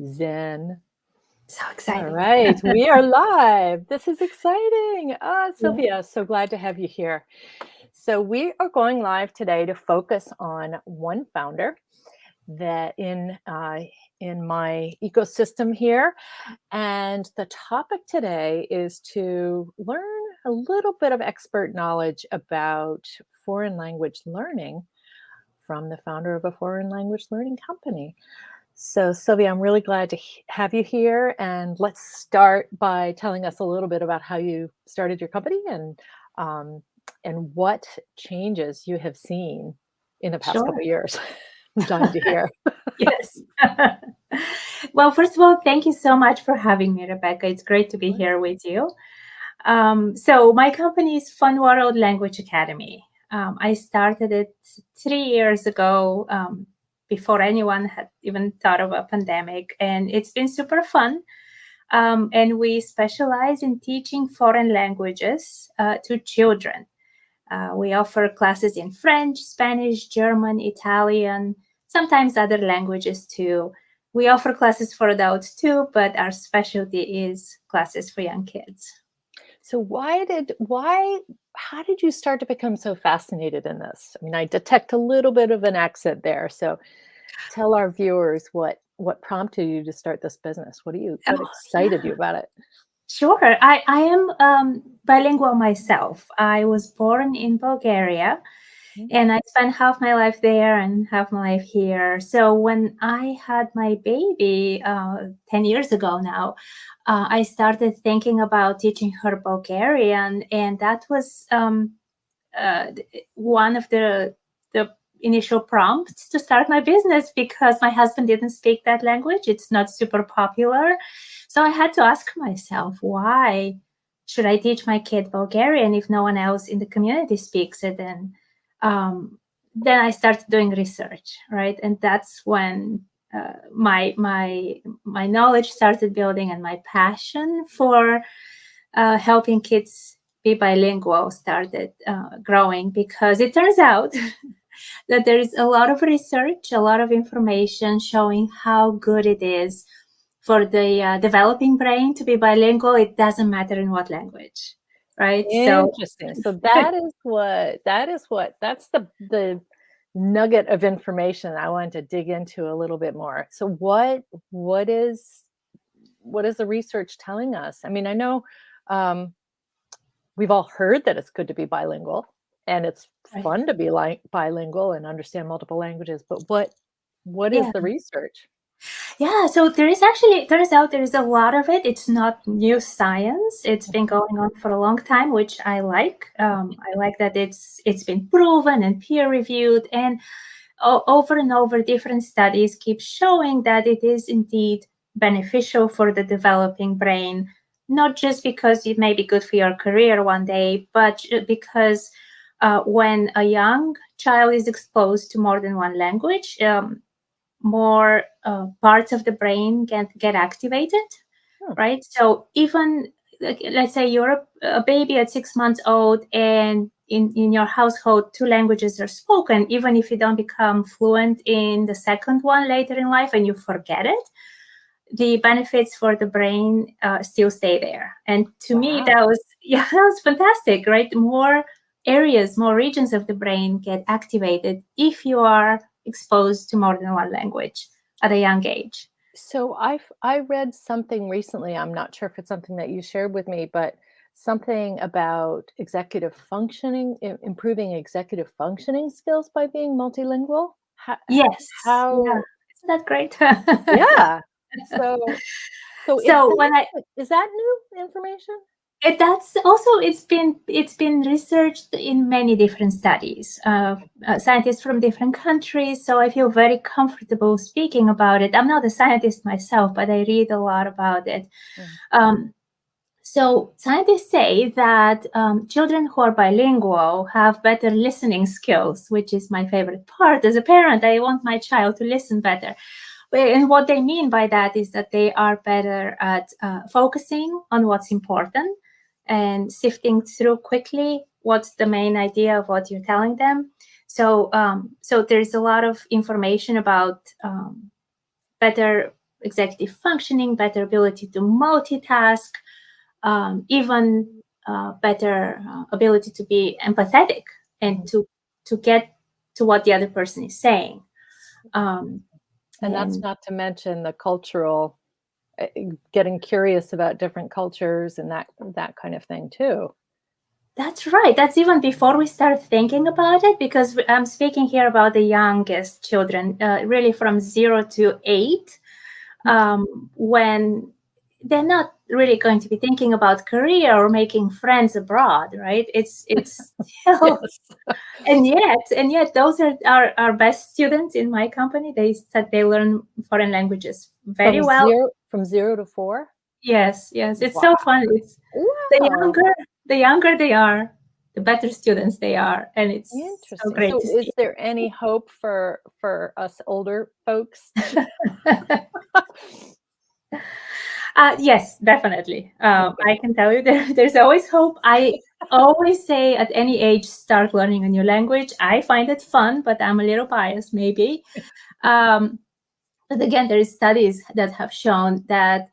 Zen. So All exciting. right, we are live. This is exciting. Yeah. Sylvia, so glad to have you here. So we are going live today to focus on one founder that in my ecosystem here. And the topic today is to learn a little bit of expert knowledge about foreign language learning from the founder of a foreign language learning company. So, Sylvia, I'm really glad to have you here. And let's start by telling us a little bit about how you started your company um, and what changes you have seen in the past couple Sure. of years. I'm dying to hear. Yes. Well, first of all, thank you so much for having me, Rebecca. It's great to be here with you. So my company is FunWorld Language Academy. I started it 3 years ago, before anyone had even thought of a pandemic, and it's been super fun. And we specialize in teaching foreign languages to children. We offer classes in French, Spanish, German, Italian, sometimes other languages too. We offer classes for adults too, but our specialty is classes for young kids. So how did you start to become so fascinated in this? I mean, I detect a little bit of an accent there. So tell our viewers what prompted you to start this business. What Oh, excited you yeah. about it? Sure. I am bilingual myself. I was born in Bulgaria Mm. and I spent half my life there and half my life here. So when I had my baby 10 years ago now, I started thinking about teaching her Bulgarian. And that was one of the initial prompts to start my business because my husband didn't speak that language. It's not super popular. So I had to ask myself, why should I teach my kid Bulgarian if no one else in the community speaks it? And then I started doing research, right? And that's when my knowledge started building and my passion for helping kids be bilingual started growing, because it turns out that there is a lot of research, a lot of information showing how good it is for the developing brain to be bilingual. It doesn't matter in what language, right? So Interesting. So that's the nugget of information I wanted to dig into a little bit more. So what is the research telling us? I mean, I know um, we've all heard that it's good to be bilingual and it's right. fun to be like bilingual and understand multiple languages, but what is Yeah. the research? Yeah, so there is actually, turns out there is a lot of it. It's not new science. It's been Mhm. going on for a long time, which I like. I like that it's been proven and peer reviewed, and over and over, different studies keep showing that it is indeed beneficial for the developing brain, not just because it may be good for your career one day, but because when a young child is exposed to more than one language, more parts of the brain get activated, Hmm. right? So even like, let's say you're a baby at 6 months old and in your household, two languages are spoken, even if you don't become fluent in the second one later in life and you forget it, the benefits for the brain still stay there. And to me, Wow. that was, yeah, that was fantastic, right? More areas, more regions of the brain get activated if you are exposed to more than one language at a young age. So I read something recently. I'm not sure if it's something that you shared with me, but something about executive functioning, improving executive functioning skills by being multilingual. Yes, yeah, How isn't that great? yeah. So so So when I is that new information? that's also, it's been researched in many different studies, scientists from different countries. So I feel very comfortable speaking about it. I'm not a scientist myself, but I read a lot about it. Mm. Um, so scientists say that children who are bilingual have better listening skills, which is my favorite part. As a parent, I want my child to listen better. And what they mean by that is that they are better at focusing on what's important and sifting through quickly what's the main idea of what you're telling them. So there's a lot of information about better executive functioning, better ability to multitask, even better ability to be empathetic and to get to what the other person is saying. And that's not to mention the cultural, getting curious about different cultures and that kind of thing too. That's right. That's even before we start thinking about it, because I'm speaking here about the youngest children, really from 0 to 8, when they're not really going to be thinking about career or making friends abroad, right? It's still, Yes. and yet those are our best students in my company. They learn foreign languages very well. From 0 to 4? Yes. It's Wow. so fun. It's Wow. the younger they are, the better students they are, and it's Interesting. so great to Is see. there any hope for us older folks? Yes, definitely. I can tell you that there's always hope. I always say at any age, start learning a new language. I find it fun, but I'm a little biased maybe. But again, there is studies that have shown that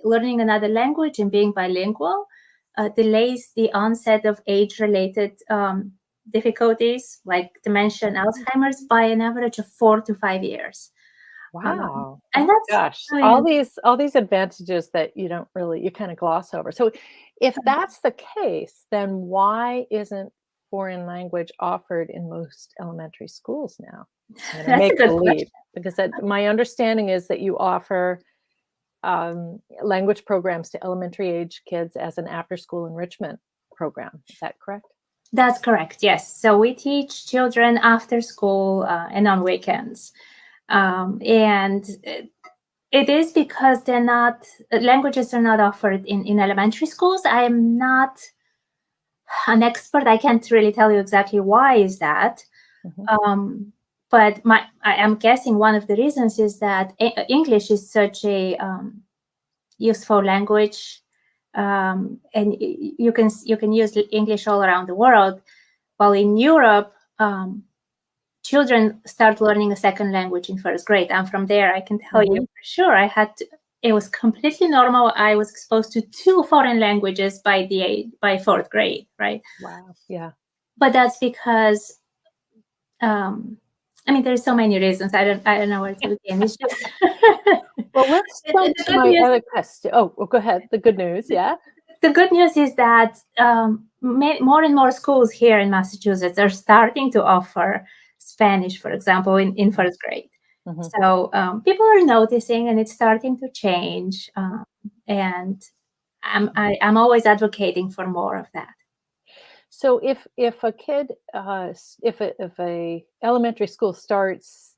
learning another language and being bilingual delays the onset of age-related difficulties like dementia and Alzheimer's by an average of 4 to 5 years. Wow. And Oh that's gosh, really all these advantages that you kind of gloss over. So if that's the case, then why isn't foreign language offered in most elementary schools now? I'm gonna that's a make the good leap question. because my understanding is that you offer language programs to elementary age kids as an after-school enrichment program. Is that correct? That's correct. Yes. So we teach children after school and on weekends. And it is because languages are not offered in elementary schools. I am not an expert. I can't really tell you exactly why is that. But I am guessing one of the reasons is that English is such a useful language, and you can use English all around the world. While in Europe, children start learning a second language in first grade, and from there, I can tell you for sure, it was completely normal. I was exposed to 2 foreign languages by 4th grade, right? Wow. Yeah. But that's because, there's so many reasons. I don't know where to begin. It's just Well, let's jump to my other question. Oh, go ahead. The good news, yeah. The good news is that more and more schools here in Massachusetts are starting to offer Spanish, for example, in first grade. So people are noticing, and it's starting to change. And I'm always advocating for more of that. So if a kid, if a elementary school starts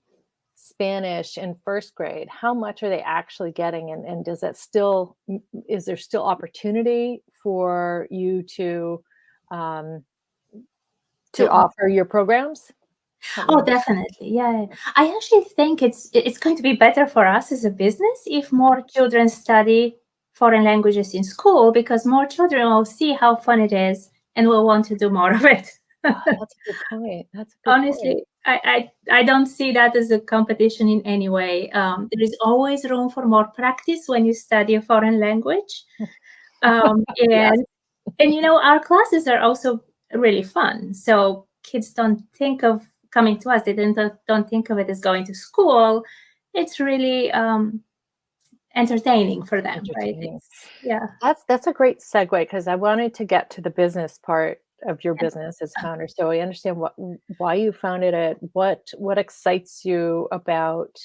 Spanish in first grade, how much are they actually getting? And is there still opportunity for you to offer your programs? Oh, definitely. Yeah. I actually think it's going to be better for us as a business if more children study foreign languages in school, because more children will see how fun it is and will want to do more of it. That's a good point. Honestly, I don't see that as a competition in any way. There is always room for more practice when you study a foreign language. Yes. And our classes are also really fun. So kids don't think of coming to us. They don't think of it as going to school. It's really entertaining for them, right? Yeah. That's a great segue, because I wanted to get to the business part of your business as founder. So I understand why you founded it, what excites you about,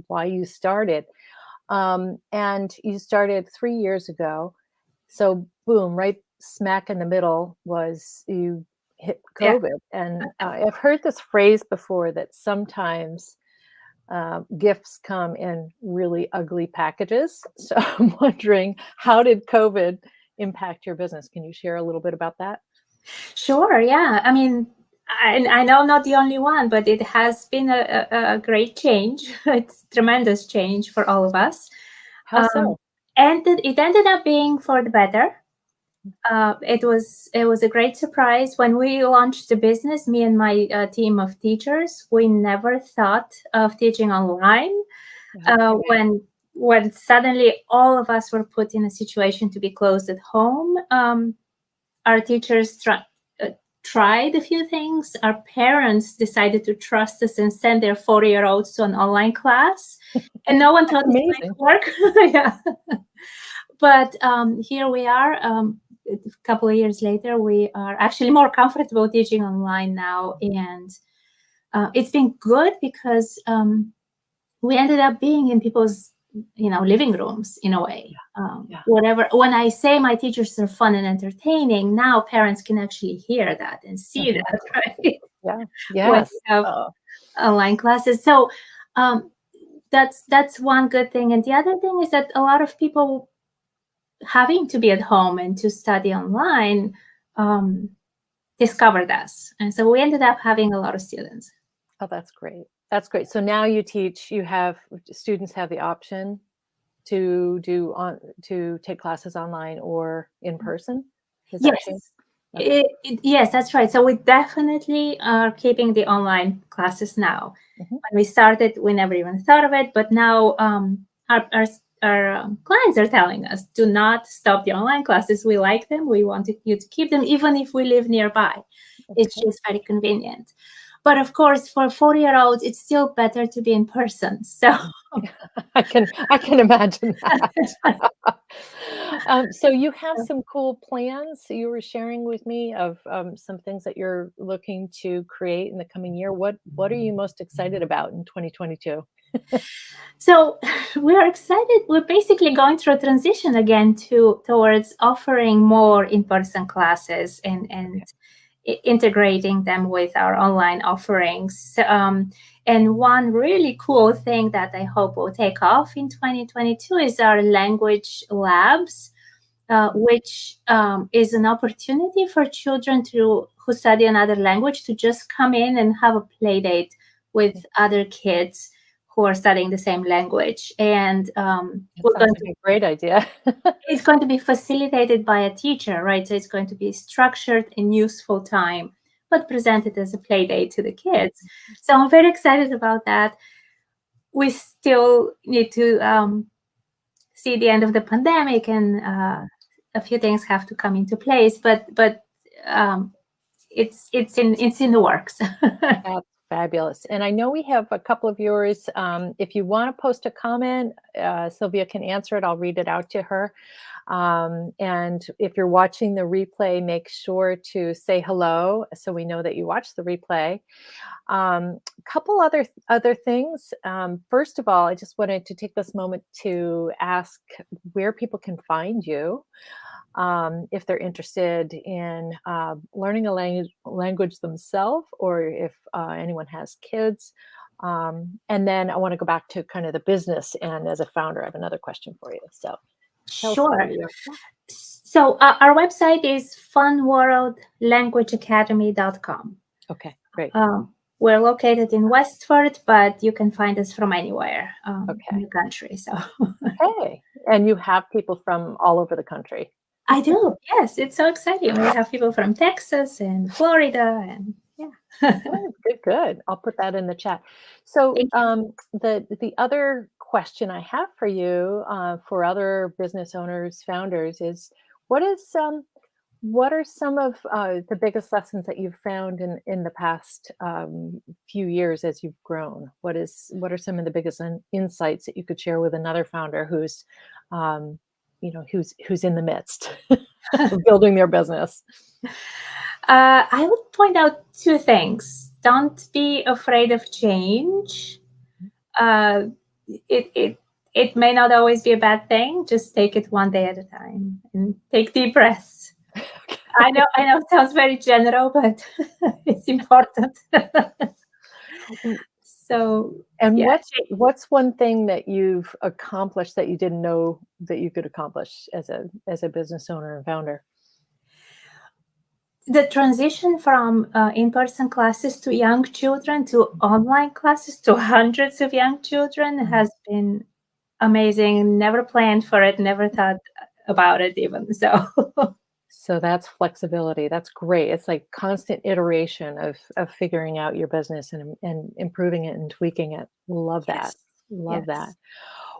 why you started. And you started 3 years ago. So boom, right smack in the middle was you hit COVID. And I've heard this phrase before that sometimes gifts come in really ugly packages. So I'm wondering, how did COVID impact your business? Can you share a little bit about that? Sure. Yeah. I know I'm not the only one, but it has been a great change. It's tremendous change for all of us. How so? And it ended up being for the better. It was a great surprise when we launched the business. Me and my team of teachers, we never thought of teaching online. When when suddenly all of us were put in a situation to be closed at home, our teachers tried a few things. Our parents decided to trust us and send their 4-year-olds to an online class, and no one thought it might Amazing. work. Yeah. But here we are. A couple of years later, we are actually more comfortable teaching online now, and it's been good because we ended up being in people's living rooms in a way. Yeah. Whatever, when I say my teachers are fun and entertaining, now parents can actually hear that and see that, right? Yeah. When Yes. you have Oh, online classes. So that's one good thing, and the other thing is that a lot of people having to be at home and to study online discovered us, and so we ended up having a lot of students. oh, that's great. That's great. So now you have students have the option to take classes online or in person. Is that changed? Yes. Okay. Yes, that's right. So we definitely are keeping the online classes now. Mhm. When we started, we never even thought of it, but now our clients are telling us, do not stop the online classes. We like them. We want you to keep them, even if we live nearby. It's Okay. just very convenient. But of course, for 40-year-olds, it's still better to be in person. So I can imagine that. So you have some cool plans you were sharing with me of some things that you're looking to create in the coming year. What are you most excited about in 2022? So we are excited. We're basically going through a transition again towards offering more in-person classes and integrating them with our online offerings. And one really cool thing that I hope will take off in 2022 is our language labs, which is an opportunity for children who study another language to just come in and have a play date with other kids who are studying the same language. And That sounds like a great idea. it's going to be facilitated by a teacher, right? So it's going to be structured in useful time, but presented as a play date to the kids. So I'm very excited about that. We still need to see the end of the pandemic, and a few things have to come into place. But um, it's in the works. That's fabulous. And I know we have a couple of viewers. If you want to post a comment, Sylvia can answer it. I'll read it out to her. And if you're watching the replay, make sure to say hello so we know that you watched the replay. Couple other things. First of all, I just wanted to take this moment to ask where people can find you if they're interested in learning a language themselves, or if anyone has kids. And then I want to go back to kind of the business. And as a founder, I have another question for you. So tell us Sure. where you are. So our website is funworldlanguageacademy.com. Okay, great. We're located in Westford, but you can find us from anywhere in Okay. the country. So Okay. And you have people from all over the country. I do. Yes, it's so exciting. We have people from Texas and Florida, and yeah. Good. I'll put that in the chat. So, Thank you. the other question I have for you, for other business owners, founders, is what is what are some of the biggest lessons that you've found in the past few years as you've grown? What are some of the biggest insights that you could share with another founder who's, who's in the midst of building their business? I would point out two things. Don't be afraid of change. Uh, it may not always be a bad thing. Just take it one day at a time and take deep breaths. I know it sounds very general, but it's important. So And yeah, what's one thing that you've accomplished that you didn't know that you could accomplish as a business owner and founder? the transition from in-person classes to young children to online classes to hundreds of young children has been amazing. Never planned for it, never thought about it even. So So that's flexibility. That's great. It's like constant iteration of figuring out your business and improving it and tweaking it. Love that. yes, Love that. yes.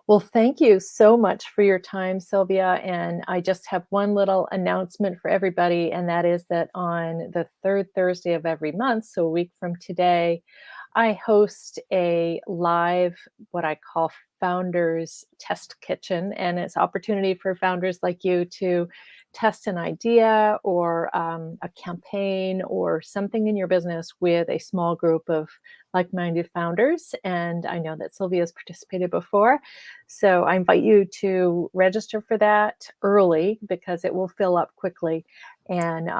Well, thank you so much for your time, Sylvia. And I just have one little announcement for everybody, and that is that on the third Thursday of every month, so a week from today, I host a live, what I call Founders Test Kitchen. And it's opportunity for founders like you to test an idea or a campaign or something in your business with a small group of like-minded founders. And I know that Sylvia has participated before. So I invite you to register for that early because it will fill up quickly. And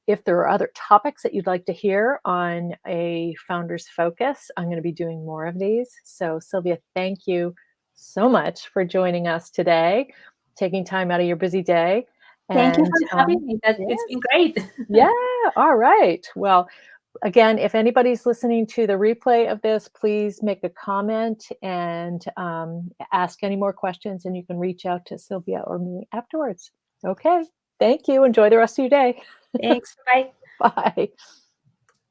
if there are other topics that you'd like to hear on a Founders Focus, I'm going to be doing more of these. So Sylvia, thank you so much for joining us today, taking time out of your busy day. Thank you And for having me. It's been great. yeah, all right. Well, again, if anybody's listening to the replay of this, please make a comment and ask any more questions, and you can reach out to Sylvia or me afterwards. Okay, thank you. Enjoy the rest of your day. Thanks. Bye. Bye.